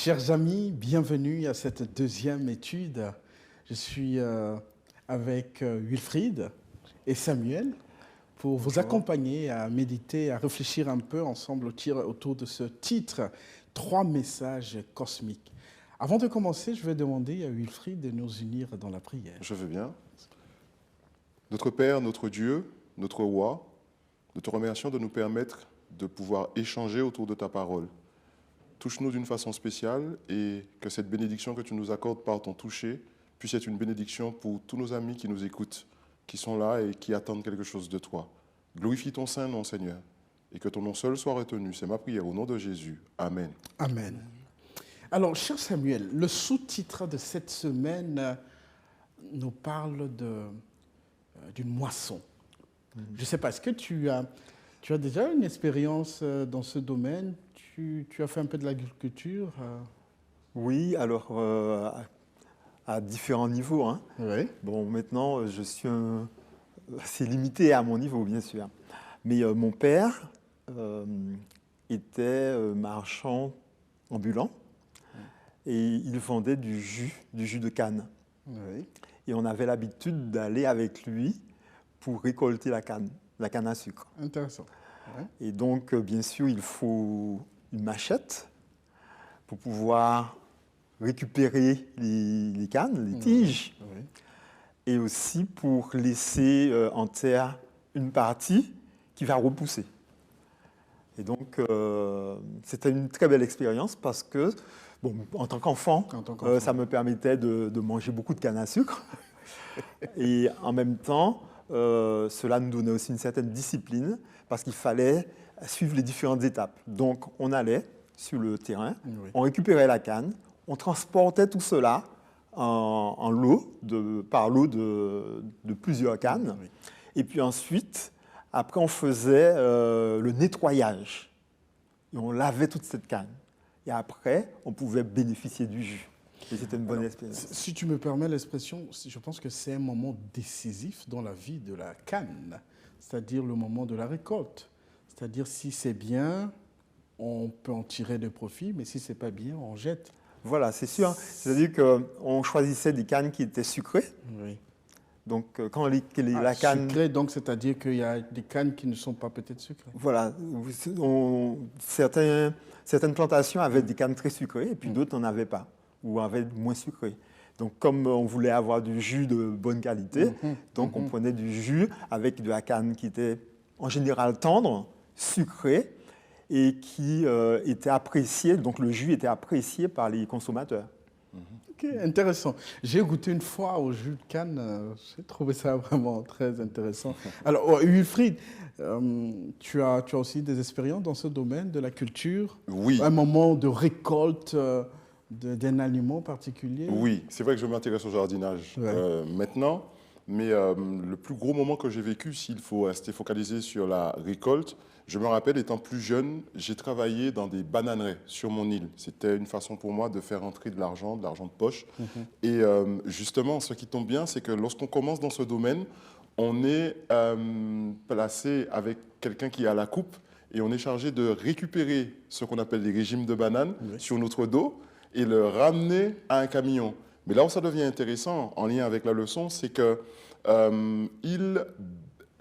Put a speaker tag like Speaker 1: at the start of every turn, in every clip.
Speaker 1: Chers amis, bienvenue à cette deuxième étude. Je suis avec Wilfried et Samuel pour vous
Speaker 2: Bonjour.
Speaker 1: accompagner à méditer, à réfléchir un peu ensemble autour de ce titre, Trois messages cosmiques. Avant de commencer, je vais demander à Wilfried de nous unir dans la prière.
Speaker 2: Je veux bien. Notre Père, notre Dieu, notre Roi, nous te remercions de nous permettre de pouvoir échanger autour de ta parole. Touche-nous d'une façon spéciale et que cette bénédiction que tu nous accordes par ton toucher puisse être une bénédiction pour tous nos amis qui nous écoutent, qui sont là et qui attendent quelque chose de toi. Glorifie ton saint nom, Seigneur, et que ton nom seul soit retenu. C'est ma prière au nom de Jésus. Amen.
Speaker 1: Amen. Alors, cher Samuel, le sous-titre de cette semaine nous parle d'une moisson. Je ne sais pas, est-ce que tu as déjà une expérience dans ce domaine? Tu as fait un peu de l'agriculture?
Speaker 3: Oui, alors à différents niveaux, hein.
Speaker 1: Oui.
Speaker 3: Bon, maintenant, je suis assez limité à mon niveau, bien sûr. Mais mon père était marchand ambulant et il vendait du jus de canne.
Speaker 1: Oui.
Speaker 3: Et on avait l'habitude d'aller avec lui pour récolter la canne à sucre.
Speaker 1: Intéressant. Ouais.
Speaker 3: Et donc, bien sûr, il faut une machette pour pouvoir récupérer les cannes, les tiges,
Speaker 1: Oui.
Speaker 3: et aussi pour laisser en terre une partie qui va repousser. Et donc, c'était une très belle expérience parce que, bon, en tant qu'enfant, ça me permettait de manger beaucoup de canne à sucre. Et en même temps, cela nous donnait aussi une certaine discipline parce qu'il fallait suivre les différentes étapes. Donc, on allait sur le terrain,
Speaker 1: Oui.
Speaker 3: on récupérait la canne, on transportait tout cela en lot, par lot de plusieurs cannes.
Speaker 1: Oui.
Speaker 3: Et puis ensuite, après, on faisait le nettoyage. Et on lavait toute cette canne. Et après, on pouvait bénéficier du jus. Et c'était une bonne expérience.
Speaker 1: Si tu me permets l'expression, je pense que c'est un moment décisif dans la vie de la canne, c'est-à-dire le moment de la récolte. C'est-à-dire si c'est bien, on peut en tirer des profits, mais si c'est pas bien, on jette.
Speaker 3: Voilà, c'est sûr. C'est-à-dire qu'on choisissait des cannes qui étaient sucrées.
Speaker 1: Oui.
Speaker 3: Donc, quand la canne...
Speaker 1: Sucré, donc c'est-à-dire qu'il y a des cannes qui ne sont pas peut-être sucrées.
Speaker 3: Voilà. Certaines plantations avaient des cannes très sucrées et puis d'autres n'en avaient pas ou avaient moins sucrées. Donc, comme on voulait avoir du jus de bonne qualité, donc on prenait du jus avec de la canne qui était en général tendre, sucrée et qui était appréciée. Donc, le jus était apprécié par les consommateurs.
Speaker 1: Ok, intéressant. J'ai goûté une fois au jus de canne, j'ai trouvé ça vraiment très intéressant. Alors, Wilfried, tu as aussi des expériences dans ce domaine de la culture?
Speaker 2: Oui.
Speaker 1: Un moment de récolte d'un aliment particulier?
Speaker 2: Oui, c'est vrai que je m'intéresse au jardinage maintenant, mais le plus gros moment que j'ai vécu, s'il faut rester focalisé sur la récolte, je me rappelle, étant plus jeune, j'ai travaillé dans des bananeraies sur mon île. C'était une façon pour moi de faire entrer de l'argent de poche. Et justement, ce qui tombe bien, c'est que lorsqu'on commence dans ce domaine, on est placé avec quelqu'un qui est à la coupe et on est chargé de récupérer ce qu'on appelle les régimes de bananes sur notre dos et le ramener à un camion. Mais là où ça devient intéressant, en lien avec la leçon, c'est que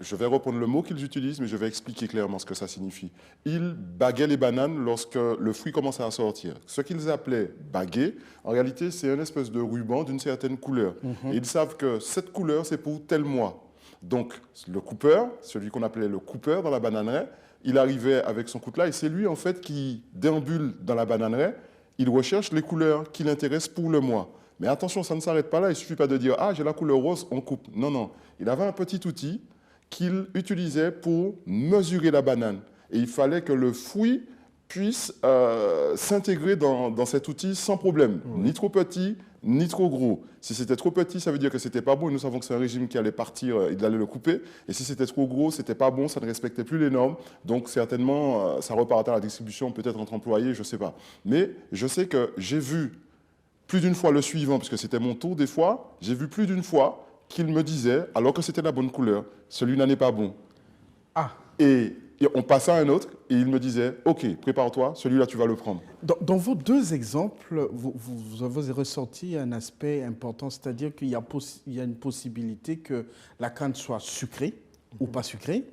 Speaker 2: je vais reprendre le mot qu'ils utilisent, mais je vais expliquer clairement ce que ça signifie. Ils baguaient les bananes lorsque le fruit commençait à sortir. Ce qu'ils appelaient baguer, en réalité, c'est une espèce de ruban d'une certaine couleur. Et ils savent que cette couleur, c'est pour tel mois. Donc, le coupeur, celui qu'on appelait le coupeur dans la bananeraie, il arrivait avec son coutelas et c'est lui, en fait, qui déambule dans la bananeraie. Il recherche les couleurs qui l'intéressent pour le mois. Mais attention, ça ne s'arrête pas là. Il ne suffit pas de dire « Ah, j'ai la couleur rose, on coupe ». Non, non. Il avait un petit outil qu'il utilisait pour mesurer la banane. Et il fallait que le fruit puisse s'intégrer dans cet outil sans problème. Ni trop petit, ni trop gros. Si c'était trop petit, ça veut dire que c'était pas bon. Et nous savons que c'est un régime qui allait partir, il allait le couper. Et si c'était trop gros, c'était pas bon, ça ne respectait plus les normes. Donc certainement, ça repartait à la distribution, peut-être entre employés, je sais pas. Mais je sais que j'ai vu plus d'une fois le suivant, parce que c'était mon tour des fois, j'ai vu plus d'une fois qu'il me disait, alors que c'était la bonne couleur, celui-là n'est pas bon.
Speaker 1: Ah.
Speaker 2: Et Et on passait à un autre et il me disait, OK, prépare-toi, celui-là, tu vas le prendre.
Speaker 1: Dans vos deux exemples, vous avez ressorti un aspect important, c'est-à-dire qu'il y a une possibilité que la canne soit sucrée ou pas sucrée,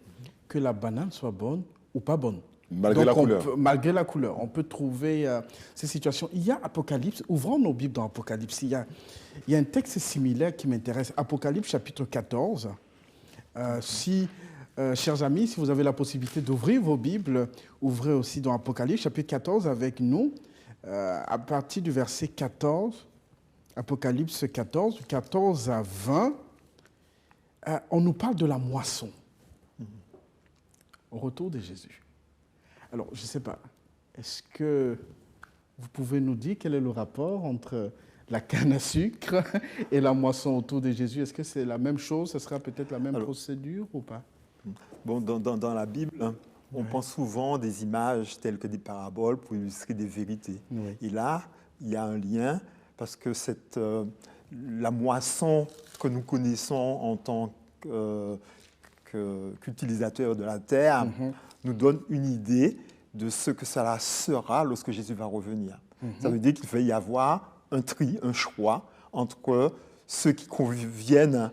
Speaker 1: que la banane soit bonne ou pas bonne.
Speaker 2: Malgré la couleur.
Speaker 1: Malgré la couleur. On peut trouver ces situations. Il y a Apocalypse, ouvrons nos Bibles dans Apocalypse. Il y a un texte similaire qui m'intéresse. Apocalypse chapitre 14. Chers amis, si vous avez la possibilité d'ouvrir vos Bibles, ouvrez aussi dans Apocalypse chapitre 14 avec nous, à partir du verset 14, Apocalypse 14, 14 à 20, on nous parle de la moisson au retour de Jésus. Alors, je ne sais pas, est-ce que vous pouvez nous dire quel est le rapport entre la canne à sucre et la moisson autour de Jésus? Est-ce que c'est la même chose? Ce sera peut-être la même procédure ou pas?
Speaker 3: Bon, dans la Bible, on pense souvent des images telles que des paraboles pour illustrer des vérités.
Speaker 1: Oui.
Speaker 3: Et là, il y a un lien parce que la moisson que nous connaissons en tant qu'utilisateurs de la terre nous donne une idée de ce que cela sera lorsque Jésus va revenir. Ça veut dire qu'il va y avoir un tri, un choix entre ceux qui conviennent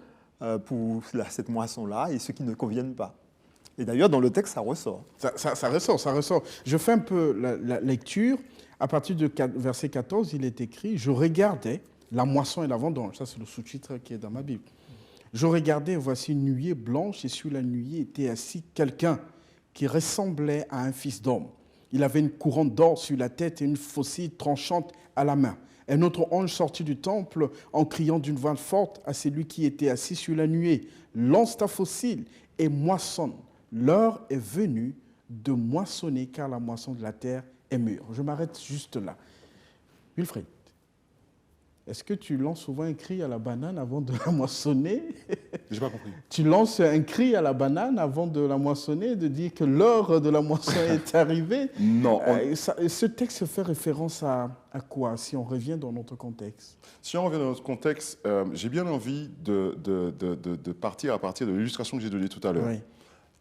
Speaker 3: pour cette moisson-là et ceux qui ne conviennent pas. Et d'ailleurs, dans le texte, ça ressort.
Speaker 1: Ça ressort. Je fais un peu la lecture. À partir du verset 14, il est écrit « Je regardais la moisson et la vendange ». Ça, c'est le sous-titre qui est dans ma Bible. « Je regardais, et voici une nuée blanche, et sur la nuée était assis quelqu'un qui ressemblait à un fils d'homme. Il avait une couronne d'or sur la tête et une faucille tranchante à la main. Un autre ange sortit du temple en criant d'une voix forte à celui qui était assis sur la nuée. « Lance ta faucille et moissonne. L'heure est venue de moissonner, car la moisson de la terre est mûre. » Je m'arrête juste là. Wilfried, est-ce que tu lances souvent un cri à la banane avant de la moissonner?
Speaker 2: Je n'ai pas compris.
Speaker 1: Tu lances un cri à la banane avant de la moissonner, de dire que l'heure de la moisson est arrivée?
Speaker 2: Non.
Speaker 1: Ce texte fait référence à quoi, si on revient dans notre contexte?
Speaker 2: Si on revient dans notre contexte, j'ai bien envie de partir à partir de l'illustration que j'ai donnée tout à l'heure.
Speaker 1: Oui.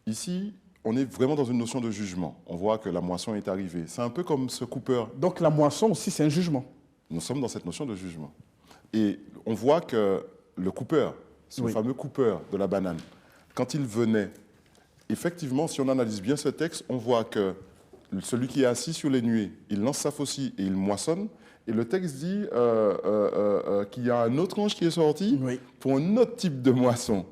Speaker 2: Ici, on est vraiment dans une notion de jugement. On voit que la moisson est arrivée. C'est un peu comme ce coupeur.
Speaker 1: Donc la moisson aussi, c'est un jugement.
Speaker 2: Nous sommes dans cette notion de jugement. Et on voit que le coupeur, ce fameux coupeur de la banane, quand il venait, effectivement, si on analyse bien ce texte, on voit que celui qui est assis sur les nuées, il lance sa faucille et il moissonne. Et le texte dit qu'il y a un autre ange qui est sorti pour un autre type de moisson.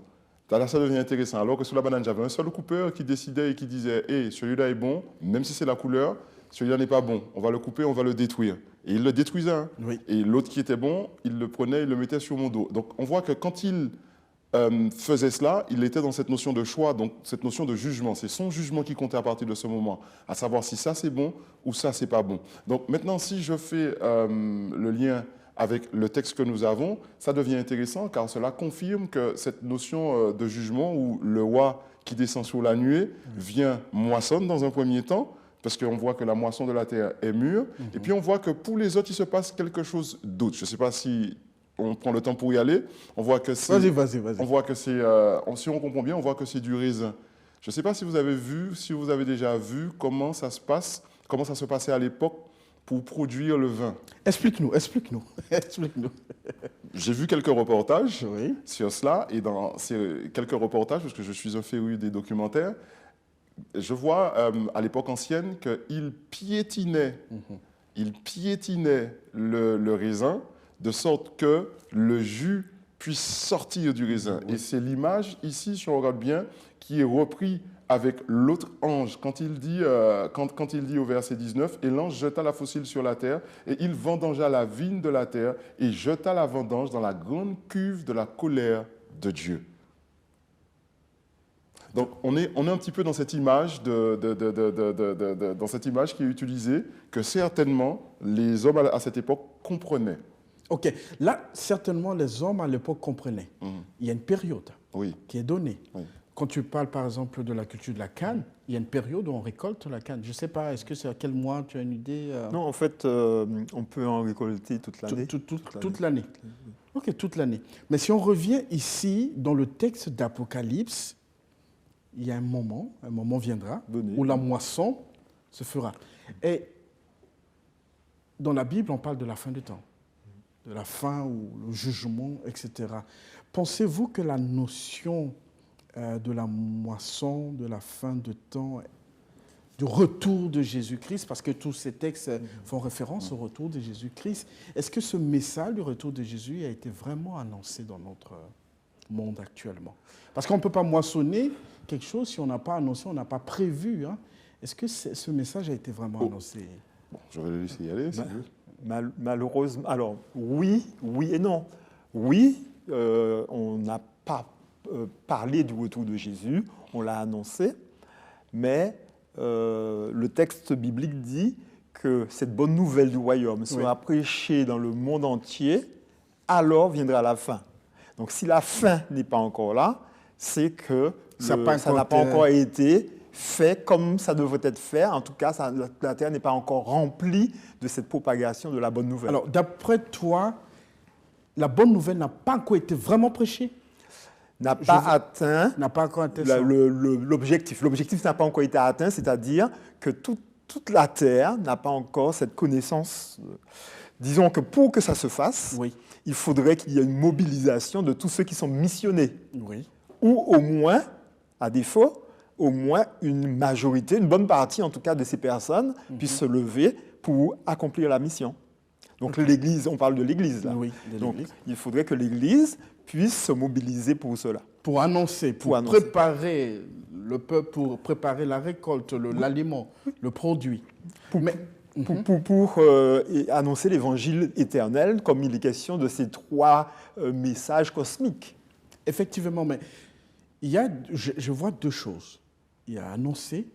Speaker 2: Là, ça devient intéressant. Alors que sur la banane, j'avais un seul coupeur qui décidait et qui disait « Hey, celui-là est bon, même si c'est la couleur, celui-là n'est pas bon. On va le couper, on va le détruire. » Et il le détruisait. Hein. Et l'autre qui était bon, il le prenait, il le mettait sur mon dos. Donc on voit que quand il faisait cela, il était dans cette notion de choix, donc cette notion de jugement. C'est son jugement qui comptait à partir de ce moment, à savoir si ça c'est bon ou ça c'est pas bon. Donc maintenant, si je fais le lien avec le texte que nous avons, ça devient intéressant car cela confirme que cette notion de jugement où le roi qui descend sur la nuée vient moissonne dans un premier temps, parce qu'on voit que la moisson de la terre est mûre, et puis on voit que pour les autres, il se passe quelque chose d'autre. Je ne sais pas si on prend le temps pour y aller. On voit que c'est...
Speaker 1: Vas-y.
Speaker 2: On voit que c'est... si on comprend bien, on voit que c'est du raisin. Je ne sais pas si vous avez vu, si vous avez déjà vu comment ça se passe, comment ça se passait à l'époque pour produire le vin.
Speaker 1: Explique-nous.
Speaker 2: J'ai vu quelques reportages sur cela, et dans ces quelques reportages, parce que je suis un féru des documentaires, je vois à l'époque ancienne qu'il piétinait, le raisin de sorte que le jus puisse sortir du raisin. Et c'est l'image ici, si on regarde bien, qui est repris avec l'autre ange quand il dit au verset 19 « Et l'ange jeta la faucille sur la terre, et il vendangea la vigne de la terre, et jeta la vendange dans la grande cuve de la colère de Dieu. » Donc on est un petit peu dans cette image, dans cette image qui est utilisée, que certainement les hommes à cette époque comprenaient.
Speaker 1: Ok, là, certainement les hommes à l'époque comprenaient. Il y a une période qui est donnée. Quand tu parles par exemple de la culture de la canne, il y a une période où on récolte la canne. Je ne sais pas, est-ce que c'est à quel mois, tu as une idée?
Speaker 3: Non, en fait, on peut en récolter toute l'année.
Speaker 1: Toute l'année. Ok, toute l'année. Mais si on revient ici, dans le texte d'Apocalypse, il y a un moment viendra
Speaker 3: Donné.
Speaker 1: où la moisson se fera. Et dans la Bible, on parle de la fin du temps, de la fin ou le jugement, etc. Pensez-vous que la notion de la moisson, de la fin de temps, du retour de Jésus-Christ, parce que tous ces textes font référence au retour de Jésus-Christ, est-ce que ce message du retour de Jésus a été vraiment annoncé dans notre monde actuellement? Parce qu'on ne peut pas moissonner quelque chose si on n'a pas annoncé, on n'a pas prévu. Hein. Est-ce que ce message a été vraiment annoncé?
Speaker 2: Bon, je vais le laisser y aller. si vous voulez.
Speaker 3: Malheureusement, alors oui et non. Oui, on n'a pas parlé du retour de Jésus, on l'a annoncé, mais le texte biblique dit que cette bonne nouvelle du royaume sera prêchée dans le monde entier, alors viendra la fin. Donc si la fin n'est pas encore là, c'est que ça n'a pas encore été fait comme ça devrait être fait. En tout cas, la terre n'est pas encore remplie de cette propagation de la bonne nouvelle.
Speaker 1: Alors, d'après toi, la bonne nouvelle n'a pas encore été vraiment prêchée?
Speaker 3: N'a pas
Speaker 1: encore atteint
Speaker 3: l'objectif. L'objectif n'a pas encore été atteint, c'est-à-dire que toute la terre n'a pas encore cette connaissance. Disons que pour que ça se fasse, il faudrait qu'il y ait une mobilisation de tous ceux qui sont missionnés.
Speaker 1: Oui.
Speaker 3: Ou au moins, à défaut, au moins une majorité, une bonne partie en tout cas de ces personnes puissent se lever pour accomplir la mission. Donc l'Église, on parle de l'Église là.
Speaker 1: Oui,
Speaker 3: donc il faudrait que l'Église puisse se mobiliser pour cela.
Speaker 1: Pour annoncer, préparer le peuple, pour préparer la récolte, l'aliment, le produit.
Speaker 3: Pour annoncer l'évangile éternel, comme il est question de ces trois messages cosmiques.
Speaker 1: Effectivement, mais je vois deux choses. Il y a annoncer,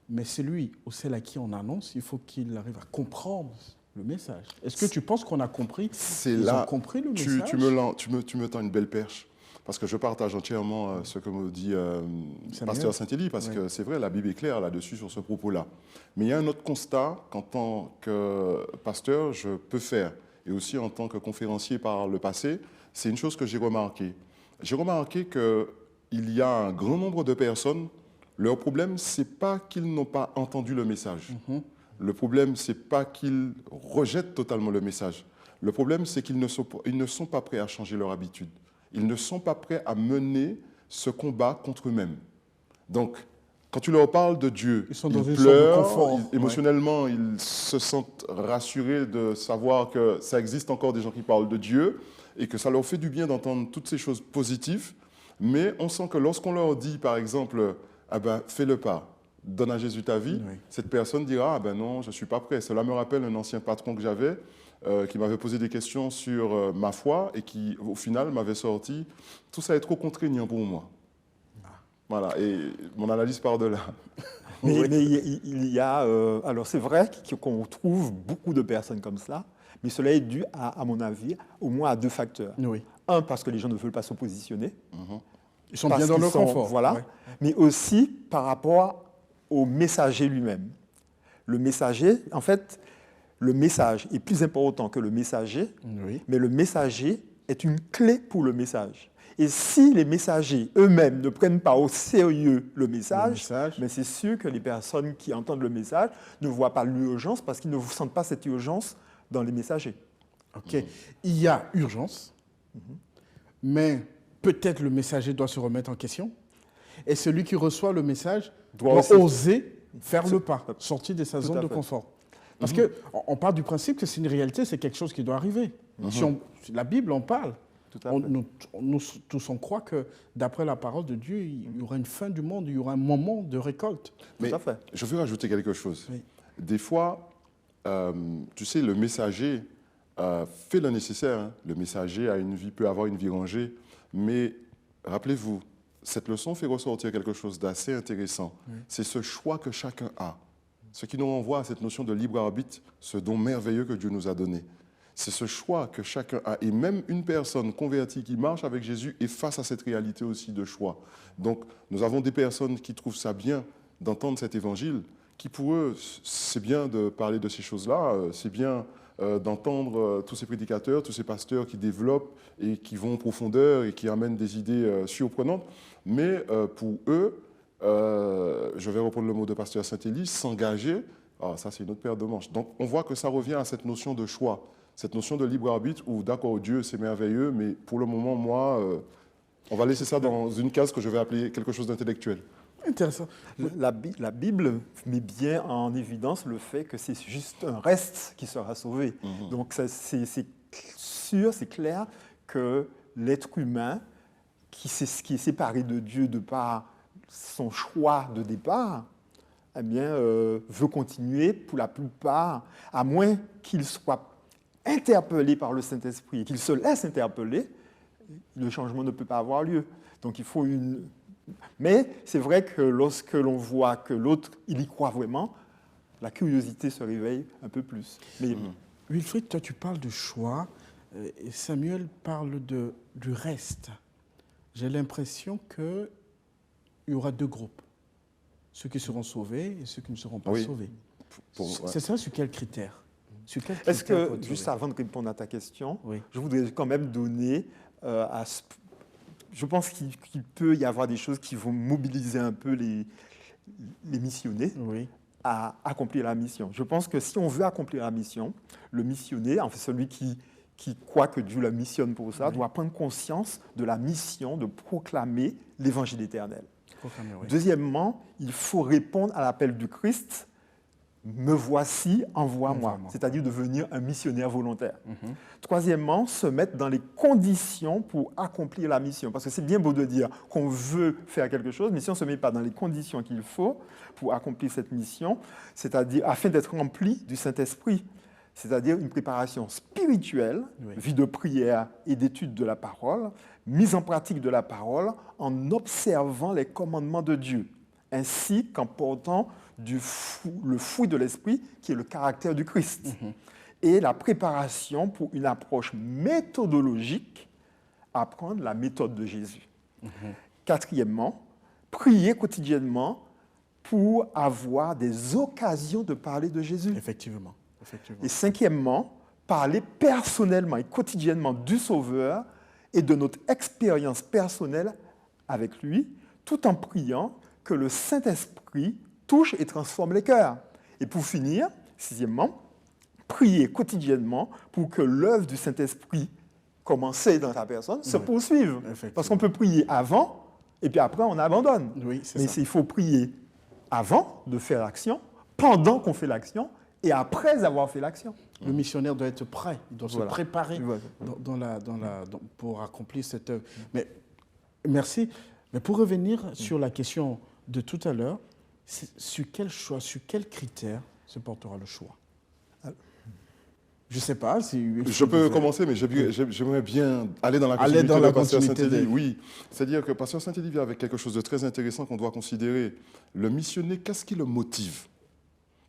Speaker 1: mais celui ou celle à qui on annonce, il faut qu'il arrive à comprendre le message. Est-ce que tu penses qu'on a compris? Ils ont compris le message?
Speaker 2: Tu me tends une belle perche, parce que je partage entièrement ce que me dit Pasteur Saint-Élie, parce que c'est vrai, la Bible est claire là-dessus, sur ce propos-là. Mais il y a un autre constat qu'en tant que pasteur, je peux faire, et aussi en tant que conférencier par le passé, c'est une chose que j'ai remarquée. J'ai remarqué qu'il y a un grand nombre de personnes, leur problème, ce n'est pas qu'ils n'ont pas entendu le message. Le problème, ce n'est pas qu'ils rejettent totalement le message. Le problème, c'est qu'ils ne sont pas prêts à changer leur habitude. Ils ne sont pas prêts à mener ce combat contre eux-mêmes. Donc, quand tu leur parles de Dieu, ils pleurent, émotionnellement, ils se sentent rassurés de savoir que ça existe encore des gens qui parlent de Dieu et que ça leur fait du bien d'entendre toutes ces choses positives. Mais on sent que lorsqu'on leur dit, par exemple, ah ben, fais le pas, donne à Jésus ta vie, cette personne dira, ah ben non, je ne suis pas prêt. Cela me rappelle un ancien patron que j'avais qui m'avait posé des questions sur ma foi et qui, au final, m'avait sorti, tout ça est trop contraignant pour moi. Voilà, et mon analyse part de là.
Speaker 3: Mais il y a, alors c'est vrai qu'on trouve beaucoup de personnes comme cela, mais cela est dû, à mon avis, au moins à deux facteurs. Un, parce que les gens ne veulent pas se positionner.
Speaker 1: Ils sont bien dans le confort.
Speaker 3: Voilà. Mais aussi par rapport au messager lui-même. Le messager, en fait, le message est plus important que le messager, mais le messager est une clé pour le message. Et si les messagers eux-mêmes ne prennent pas au sérieux le message, mais c'est sûr que les personnes qui entendent le message ne voient pas l'urgence parce qu'ils ne sentent pas cette urgence dans les messagers.
Speaker 1: OK. Il y a urgence, mais peut-être le messager doit se remettre en question. Et celui qui reçoit le message doit oser faire le pas, sortir de sa zone de confort. Parce qu'on part du principe que c'est une réalité, c'est quelque chose qui doit arriver. Si la Bible en parle. Nous tous, on croit que d'après la parole de Dieu, il y aura une fin du monde, il y aura un moment de récolte.
Speaker 2: Mais je veux rajouter quelque chose. Des fois, tu sais, le messager fait le nécessaire. Hein. Le messager peut avoir une vie rangée. Mais rappelez-vous, cette leçon fait ressortir quelque chose d'assez intéressant. C'est ce choix que chacun a. Ce qui nous renvoie à cette notion de libre arbitre, ce don merveilleux que Dieu nous a donné. C'est ce choix que chacun a. Et même une personne convertie qui marche avec Jésus est face à cette réalité aussi de choix. Donc, nous avons des personnes qui trouvent ça bien d'entendre cet évangile, qui pour eux, c'est bien de parler de ces choses-là, c'est bien d'entendre tous ces prédicateurs, tous ces pasteurs qui développent et qui vont en profondeur et qui amènent des idées surprenantes. Mais pour eux, je vais reprendre le mot de pasteur Saint-Élie, s'engager, ça c'est une autre paire de manches. Donc on voit que ça revient à cette notion de choix, cette notion de libre arbitre où d'accord, Dieu c'est merveilleux, mais pour le moment, moi, on va laisser ça dans une case que je vais appeler quelque chose d'intellectuel.
Speaker 1: Intéressant.
Speaker 3: La Bible met bien en évidence le fait que c'est juste un reste qui sera sauvé. Donc c'est sûr, c'est clair que l'être humain qui est séparé de Dieu de par son choix de départ, eh bien, veut continuer pour la plupart, à moins qu'il soit interpellé par le Saint-Esprit et qu'il se laisse interpeller, le changement ne peut pas avoir lieu. Donc il faut une... Mais c'est vrai que lorsque l'on voit que l'autre, il y croit vraiment, la curiosité se réveille un peu plus. Mais...
Speaker 1: Wilfried, toi tu parles de choix, et Samuel parle du reste. J'ai l'impression qu'il y aura deux groupes. Ceux qui seront sauvés et ceux qui ne seront pas sauvés. C'est ça, sur quel critère?
Speaker 3: Est-ce que, juste avant de répondre à ta question, je voudrais quand même donner je pense qu'il peut y avoir des choses qui vont mobiliser un peu les missionnés à accomplir la mission. Je pense que si on veut accomplir la mission, le missionnaire, en fait celui qui croit que Dieu le missionne pour ça, doit prendre conscience de la mission de proclamer l'évangile éternel. Deuxièmement, il faut répondre à l'appel du Christ, me voici, envoie-moi, c'est-à-dire devenir un missionnaire volontaire. Troisièmement, se mettre dans les conditions pour accomplir la mission. Parce que c'est bien beau de dire qu'on veut faire quelque chose, mais si on ne se met pas dans les conditions qu'il faut pour accomplir cette mission, c'est-à-dire afin d'être rempli du Saint-Esprit, c'est-à-dire une préparation spirituelle, vie de prière et d'étude de la parole, mise en pratique de la parole en observant les commandements de Dieu, ainsi qu'en portant le fruit de l'esprit qui est le caractère du Christ. Et la préparation pour une approche méthodologique, apprendre la méthode de Jésus. Quatrièmement, prier quotidiennement pour avoir des occasions de parler de Jésus.
Speaker 1: Effectivement.
Speaker 3: Et cinquièmement, parler personnellement et quotidiennement du Sauveur et de notre expérience personnelle avec lui, tout en priant que le Saint-Esprit touche et transforme les cœurs. Et pour finir, sixièmement, prier quotidiennement pour que l'œuvre du Saint-Esprit commencée dans ta personne se poursuive. Parce qu'on peut prier avant et puis après on abandonne. Mais il faut prier avant de faire l'action, pendant qu'on fait l'action et après avoir fait l'action.
Speaker 1: Le missionnaire doit être prêt, il doit se préparer pour accomplir cette œuvre. Mais, merci. Mais pour revenir sur la question de tout à l'heure, sur quel choix, sur quels critères se portera le choix? Je ne sais pas si...
Speaker 2: Je peux commencer, mais j'aimerais bien aller dans la continuité de Pasteur Saint-Élie. Oui, c'est-à-dire que Pasteur Saint-Élie vient avec quelque chose de très intéressant qu'on doit considérer. Le missionnaire, qu'est-ce qui le motive?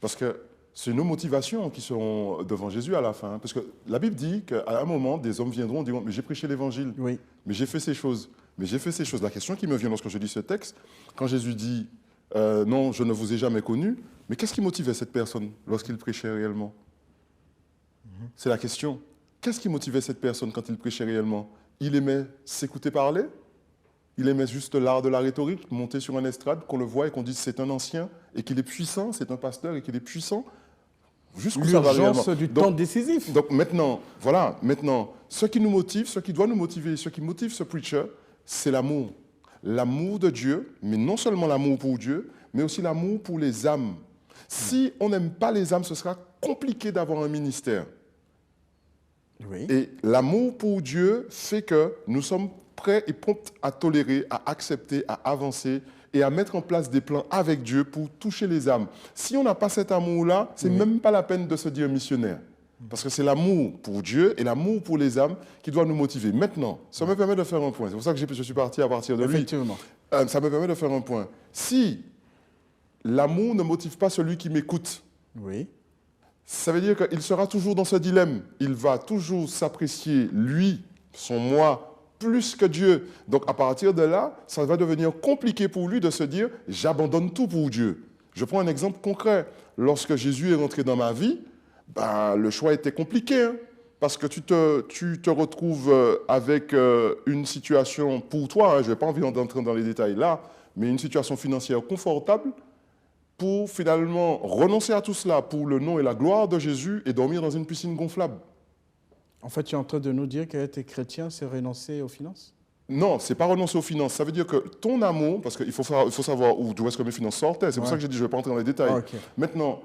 Speaker 2: Parce que c'est nos motivations qui seront devant Jésus à la fin. Parce que la Bible dit qu'à un moment, des hommes viendront et diront « mais j'ai prêché l'évangile, mais j'ai fait ces choses, mais j'ai fait ces choses ». La question qui me vient lorsque je lis ce texte, quand Jésus dit « non, je ne vous ai jamais connu », mais qu'est-ce qui motivait cette personne lorsqu'il prêchait réellement? C'est la question. Qu'est-ce qui motivait cette personne quand il prêchait réellement? Il aimait s'écouter parler? Il aimait juste l'art de la rhétorique, monter sur un estrade, qu'on le voit et qu'on dise c'est un ancien et qu'il est puissant, c'est un pasteur et qu'il est puissant?
Speaker 1: L'urgence du temps décisif.
Speaker 2: Donc maintenant, ce qui nous motive, ce qui doit nous motiver, ce qui motive ce preacher, c'est l'amour. L'amour de Dieu, mais non seulement l'amour pour Dieu, mais aussi l'amour pour les âmes. Si on n'aime pas les âmes, ce sera compliqué d'avoir un ministère. Et l'amour pour Dieu fait que nous sommes prêts et prompts à tolérer, à accepter, à avancer et à mettre en place des plans avec Dieu pour toucher les âmes. Si on n'a pas cet amour-là, c'est même pas la peine de se dire missionnaire. Parce que c'est l'amour pour Dieu et l'amour pour les âmes qui doit nous motiver. Maintenant, ça me permet de faire un point. C'est pour ça que je suis parti à partir de lui.
Speaker 1: Effectivement.
Speaker 2: Ça me permet de faire un point. Si l'amour ne motive pas celui qui m'écoute, ça veut dire qu'il sera toujours dans ce dilemme. Il va toujours s'apprécier, lui, son moi, plus que Dieu. Donc à partir de là, ça va devenir compliqué pour lui de se dire « j'abandonne tout pour Dieu ». Je prends un exemple concret. Lorsque Jésus est rentré dans ma vie, le choix était compliqué. parce que tu te retrouves avec une situation pour toi, hein, je n'ai pas envie d'entrer dans les détails là, mais une situation financière confortable pour finalement renoncer à tout cela pour le nom et la gloire de Jésus et dormir dans une piscine gonflable.
Speaker 1: En fait, tu es en train de nous dire qu'être chrétien, c'est renoncer aux finances?
Speaker 2: Non, c'est pas renoncer aux finances. Ça veut dire que ton amour, parce qu'il faut savoir d'où est-ce que mes finances sortaient, c'est pour ça que j'ai dit je ne vais pas entrer dans les détails.
Speaker 1: Ah, ok.
Speaker 2: Maintenant,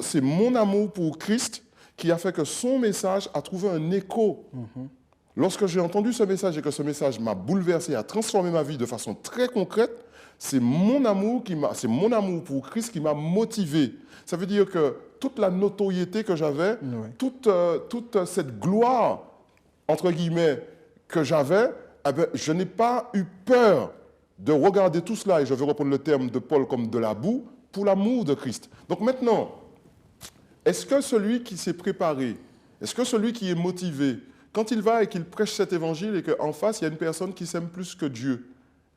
Speaker 2: c'est mon amour pour Christ qui a fait que son message a trouvé un écho. Lorsque j'ai entendu ce message et que ce message m'a bouleversé, a transformé ma vie de façon très concrète, c'est mon amour pour Christ qui m'a motivé. Ça veut dire que toute la notoriété que j'avais, toute cette gloire, entre guillemets, que j'avais, eh bien, je n'ai pas eu peur de regarder tout cela, et je vais reprendre le terme de Paul comme de la boue, pour l'amour de Christ. Donc maintenant, est-ce que celui qui s'est préparé, est-ce que celui qui est motivé, quand il va et qu'il prêche cet évangile et qu'en face, il y a une personne qui s'aime plus que Dieu,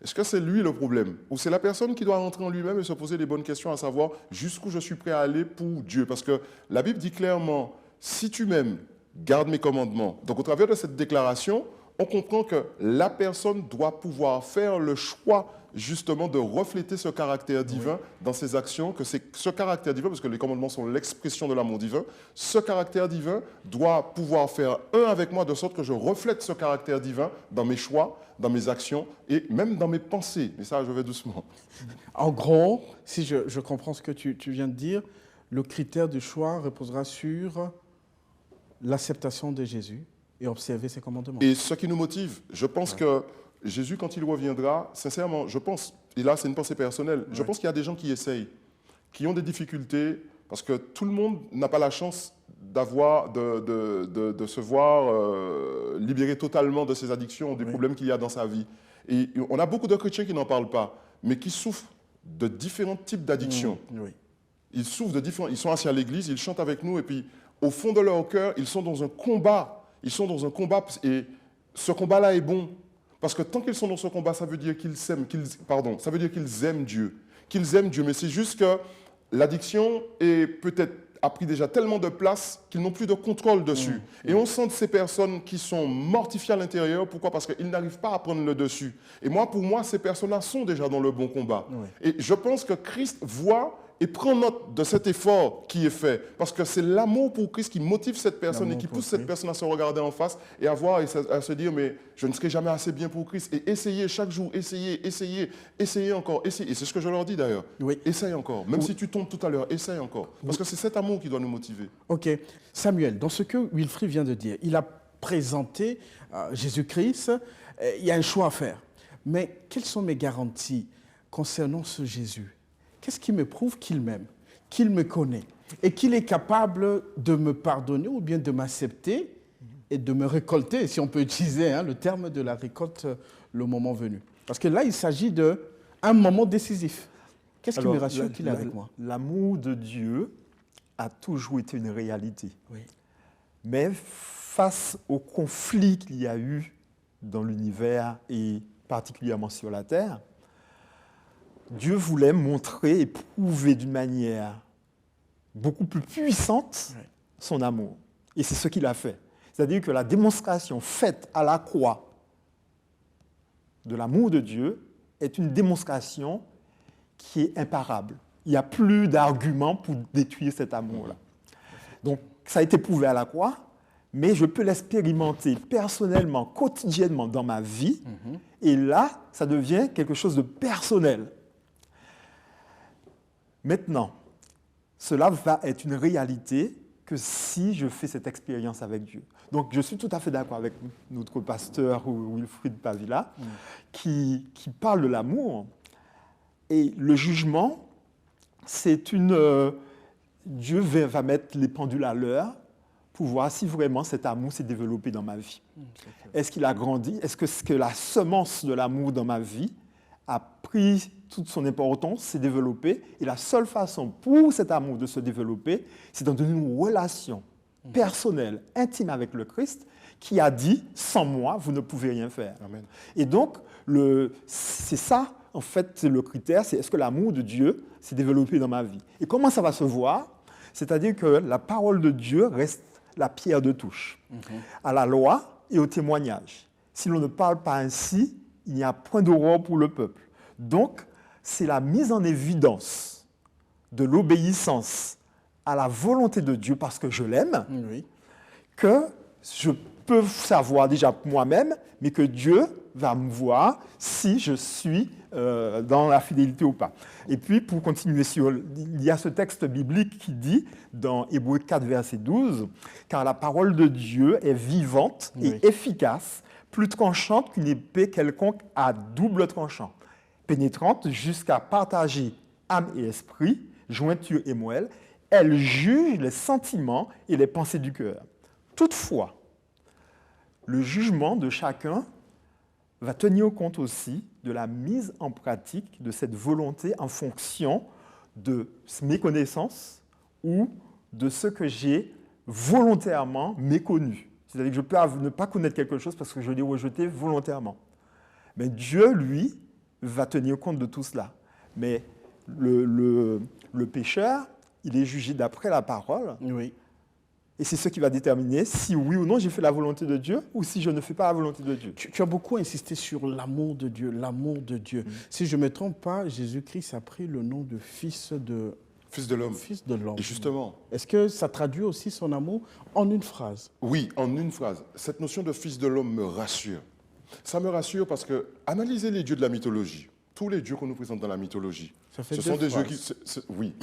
Speaker 2: est-ce que c'est lui le problème? Ou c'est la personne qui doit rentrer en lui-même et se poser les bonnes questions, à savoir jusqu'où je suis prêt à aller pour Dieu? Parce que la Bible dit clairement, si tu m'aimes, garde mes commandements. Donc au travers de cette déclaration, on comprend que la personne doit pouvoir faire le choix justement de refléter ce caractère divin dans ses actions, que c'est ce caractère divin, parce que les commandements sont l'expression de l'amour divin, ce caractère divin doit pouvoir faire un avec moi de sorte que je reflète ce caractère divin dans mes choix, dans mes actions et même dans mes pensées. Mais ça, je vais doucement.
Speaker 1: En gros, si je comprends ce que tu viens de dire, le critère du choix reposera sur l'acceptation de Jésus et observer ses commandements.
Speaker 2: Et ce qui nous motive, je pense que Jésus, quand il reviendra, sincèrement, je pense, et là c'est une pensée personnelle, je pense qu'il y a des gens qui essayent, qui ont des difficultés, parce que tout le monde n'a pas la chance de se voir libéré totalement de ses addictions, des problèmes qu'il y a dans sa vie. Et on a beaucoup de chrétiens qui n'en parlent pas, mais qui souffrent de différents types d'addictions. Ils souffrent de différents... Ils sont assis à l'église, ils chantent avec nous, et puis au fond de leur cœur, ils sont dans un combat. Ils sont dans un combat, et ce combat-là est bon. Parce que tant qu'ils sont dans ce combat, ça veut dire qu'ils s'aiment, ça veut dire qu'ils aiment Dieu. Qu'ils aiment Dieu, mais c'est juste que l'addiction a pris déjà tellement de place qu'ils n'ont plus de contrôle dessus. Et on sent ces personnes qui sont mortifiées à l'intérieur. Pourquoi? Parce qu'ils n'arrivent pas à prendre le dessus. Et pour moi, ces personnes-là sont déjà dans le bon combat. Et je pense que Christ voit et prend note de cet effort qui est fait. Parce que c'est l'amour pour Christ qui motive cette personne et qui pousse cette personne à se regarder en face et à se dire, mais je ne serai jamais assez bien pour Christ. Et essayer chaque jour, essayer encore, essayer. Et c'est ce que je leur dis d'ailleurs. Essaye encore. Même si tu tombes tout à l'heure, essaye encore. Parce que c'est cet amour qui doit nous motiver.
Speaker 1: Ok. Samuel, dans ce que Wilfried vient de dire, il a présenté Jésus-Christ. Il y a un choix à faire. Mais quelles sont mes garanties concernant ce Jésus? Qu'est-ce qui me prouve qu'il m'aime, qu'il me connaît et qu'il est capable de me pardonner ou bien de m'accepter et de me récolter, si on peut utiliser le terme de la récolte le moment venu? Parce que là, il s'agit d'un moment décisif. Qu'est-ce qui me rassure qu'il est avec moi?
Speaker 3: L'amour de Dieu a toujours été une réalité. Mais face au conflit qu'il y a eu dans l'univers et particulièrement sur la terre, Dieu voulait montrer et prouver d'une manière beaucoup plus puissante son amour. Et c'est ce qu'il a fait. C'est-à-dire que la démonstration faite à la croix de l'amour de Dieu est une démonstration qui est imparable. Il n'y a plus d'argument pour détruire cet amour-là. Donc, ça a été prouvé à la croix, mais je peux l'expérimenter personnellement, quotidiennement dans ma vie. Et là, ça devient quelque chose de personnel. Maintenant, cela va être une réalité que si je fais cette expérience avec Dieu. Donc, je suis tout à fait d'accord avec notre pasteur Wilfried Pavila qui parle de l'amour. Et le jugement, c'est Dieu va mettre les pendules à l'heure pour voir si vraiment cet amour s'est développé dans ma vie. Est-ce qu'il a grandi? Est-ce que la semence de l'amour dans ma vie a pris toute son importance, s'est développée? Et la seule façon pour cet amour de se développer, c'est dans une relation personnelle, intime avec le Christ, qui a dit « sans moi, vous ne pouvez rien faire ». Et donc, c'est ça, en fait, c'est le critère, c'est est-ce que l'amour de Dieu s'est développé dans ma vie? Et comment ça va se voir? C'est-à-dire que la parole de Dieu reste la pierre de touche, à la loi et au témoignage. Si l'on ne parle pas ainsi, il n'y a point d'aurore pour le peuple. Donc, c'est la mise en évidence de l'obéissance à la volonté de Dieu, parce que je l'aime,
Speaker 1: Oui.
Speaker 3: que je peux savoir déjà moi-même, mais que Dieu va me voir si je suis dans la fidélité ou pas. Et puis, pour continuer, il y a ce texte biblique qui dit, dans Hébreux 4, verset 12, « Car la parole de Dieu est vivante et
Speaker 1: Oui.
Speaker 3: efficace, plus tranchante qu'une épée quelconque à double tranchant, pénétrante jusqu'à partager âme et esprit, jointure et moelle. Elle juge les sentiments et les pensées du cœur. Toutefois, le jugement de chacun va tenir compte aussi de la mise en pratique de cette volonté en fonction de mes connaissances ou de ce que j'ai volontairement méconnu. C'est-à-dire que je peux ne pas connaître quelque chose parce que je l'ai rejeté volontairement. Mais Dieu, lui, va tenir compte de tout cela. Mais le pécheur, il est jugé d'après la parole.
Speaker 1: Oui.
Speaker 3: Et c'est ce qui va déterminer si oui ou non j'ai fait la volonté de Dieu ou si je ne fais pas la volonté de Dieu.
Speaker 1: Tu as beaucoup insisté sur l'amour de Dieu, l'amour de Dieu. Si je ne me trompe pas, Jésus-Christ a pris le nom de Fils de
Speaker 2: l'homme.
Speaker 1: Fils de l'homme.
Speaker 2: Et justement,
Speaker 1: Est-ce que ça traduit aussi son amour en une phrase?
Speaker 2: oui, en une phrase, cette notion de fils de l'homme me rassure. Ça me rassure parce que, analysez les dieux de la mythologie, tous les dieux qu'on nous présente dans la mythologie,
Speaker 1: Ça fait
Speaker 2: ce
Speaker 1: deux
Speaker 2: sont des
Speaker 1: phrases.
Speaker 2: dieux qui... Oui,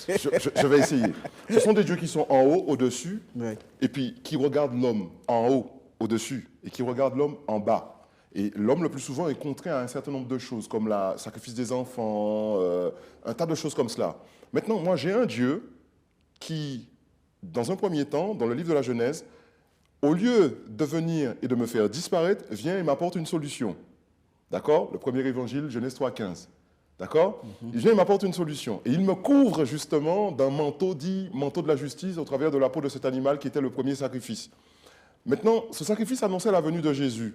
Speaker 2: je vais essayer. Ce sont des dieux qui sont en haut, au-dessus,
Speaker 1: Oui.
Speaker 2: et puis qui regardent l'homme en haut, au-dessus, et qui regardent l'homme en bas. Et l'homme, le plus souvent, est contraint à un certain nombre de choses, comme le sacrifice des enfants, un tas de choses comme cela. Maintenant, moi, j'ai un Dieu qui, dans un premier temps, dans le livre de la Genèse, au lieu de venir et de me faire disparaître, vient et m'apporte une solution. D'accord? Le premier évangile, Genèse 3,15. D'accord? Il vient et m'apporte une solution. Et il me couvre justement d'un manteau dit manteau de la justice au travers de la peau de cet animal qui était le premier sacrifice. Maintenant, ce sacrifice annonçait la venue de Jésus.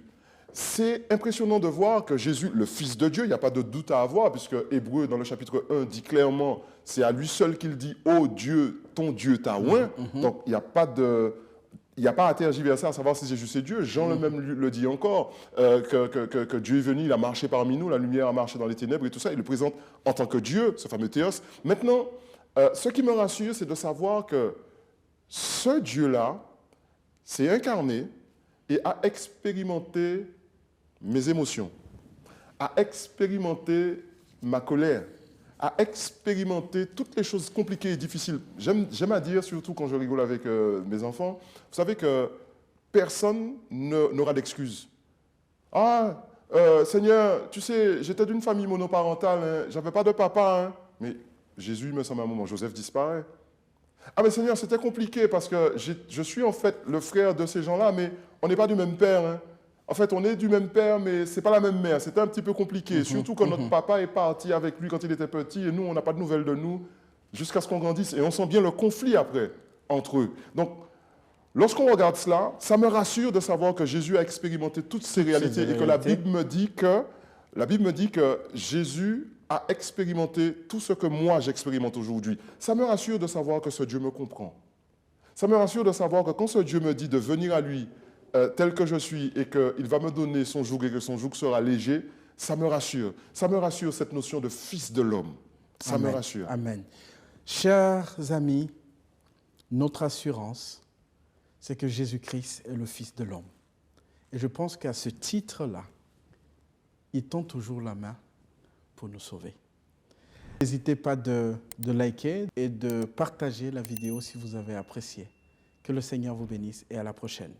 Speaker 2: C'est impressionnant de voir que Jésus, le Fils de Dieu, il n'y a pas de doute à avoir, puisque Hébreu, dans le chapitre 1, dit clairement, c'est à lui seul qu'il dit « Ô Dieu, ton Dieu t'a oint ». Donc, il n'y a pas à tergiverser à savoir si Jésus c'est Dieu. Jean même le dit encore, que Dieu est venu, il a marché parmi nous, la lumière a marché dans les ténèbres et tout ça. Il le présente en tant que Dieu, ce fameux théos. Maintenant, ce qui me rassure, c'est de savoir que ce Dieu-là s'est incarné et a expérimenté mes émotions, a expérimenté ma colère, a expérimenté toutes les choses compliquées et difficiles. J'aime à dire, surtout quand je rigole avec mes enfants, vous savez que personne n'aura d'excuses. Ah, Seigneur, tu sais, j'étais d'une famille monoparentale, hein, j'avais pas de papa. Hein. Mais Jésus, il me semble à un moment, Joseph disparaît. Ah mais Seigneur, c'était compliqué parce que je suis en fait le frère de ces gens-là, mais on n'est pas du même père. Hein. En fait, on est du même père, mais ce n'est pas la même mère. C'était un petit peu compliqué, surtout quand notre papa est parti avec lui quand il était petit, et nous, on n'a pas de nouvelles de nous, jusqu'à ce qu'on grandisse. Et on sent bien le conflit après, entre eux. Donc, lorsqu'on regarde cela, ça me rassure de savoir que Jésus a expérimenté toutes ces réalités et que la Bible me dit que Jésus a expérimenté tout ce que moi j'expérimente aujourd'hui. Ça me rassure de savoir que ce Dieu me comprend. Ça me rassure de savoir que quand ce Dieu me dit de venir à lui tel que je suis et qu'il va me donner son joug et que son joug sera léger, ça me rassure. Ça me rassure cette notion de fils de l'homme. Ça
Speaker 1: Amen.
Speaker 2: me rassure.
Speaker 1: Amen. Chers amis, notre assurance, c'est que Jésus-Christ est le Fils de l'homme. Et je pense qu'à ce titre-là, il tend toujours la main pour nous sauver. N'hésitez pas de liker et de partager la vidéo si vous avez apprécié. Que le Seigneur vous bénisse et à la prochaine.